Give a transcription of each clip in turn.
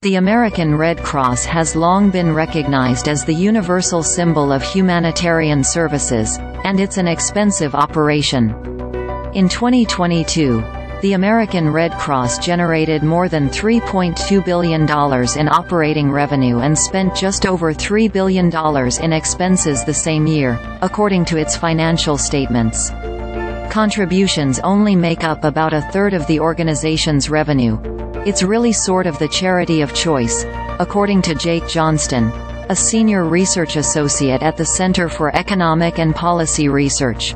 The American Red Cross has long been recognized as the universal symbol of humanitarian services, and it's an expensive operation. In 2022, the American Red Cross generated more than $3.2 billion in operating revenue and spent just over $3 billion in expenses the same year, according to its financial statements. Contributions only make up about a third of the organization's revenue. It's really sort of the charity of choice, according to Jake Johnston, a senior research associate at the Center for Economic and Policy Research.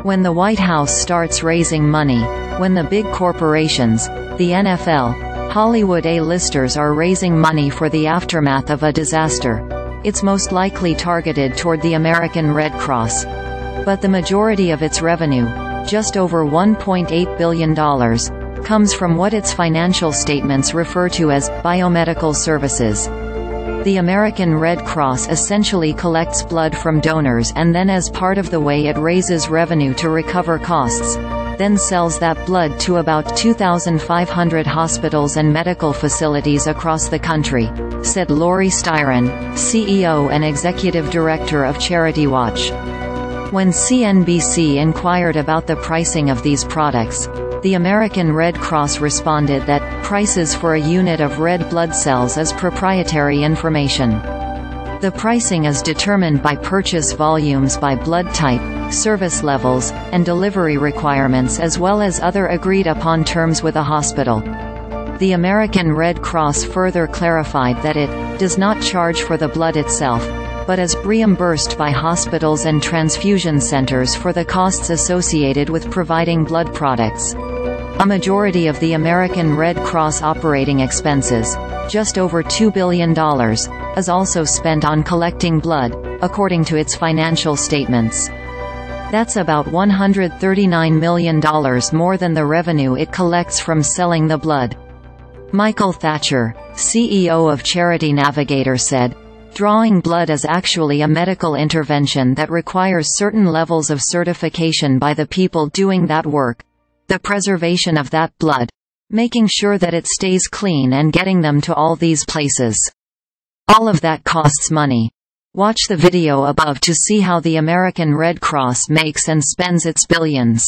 When the White House starts raising money, when the big corporations, the NFL, Hollywood A-listers are raising money for the aftermath of a disaster, it's most likely targeted toward the American Red Cross. But the majority of its revenue, just over $1.8 billion, comes from what its financial statements refer to as biomedical services. The American Red Cross essentially collects blood from donors and then, as part of the way it raises revenue to recover costs, then sells that blood to about 2,500 hospitals and medical facilities across the country, said Laurie Styron, CEO and Executive Director of CharityWatch. When CNBC inquired about the pricing of these products, the American Red Cross responded that prices for a unit of red blood cells is proprietary information. The pricing is determined by purchase volumes by blood type, service levels, and delivery requirements, as well as other agreed-upon terms with a hospital. The American Red Cross further clarified that it does not charge for the blood itself, but is reimbursed by hospitals and transfusion centers for the costs associated with providing blood products. A majority of the American Red Cross operating expenses, just over $2 billion, is also spent on collecting blood, according to its financial statements. That's about $139 million more than the revenue it collects from selling the blood. Michael Thatcher, CEO of Charity Navigator, said, "Drawing blood is actually a medical intervention that requires certain levels of certification by the people doing that work. The preservation of that blood, making sure that it stays clean and getting them to all these places. All of that costs money." Watch the video above to see how the American Red Cross makes and spends its billions.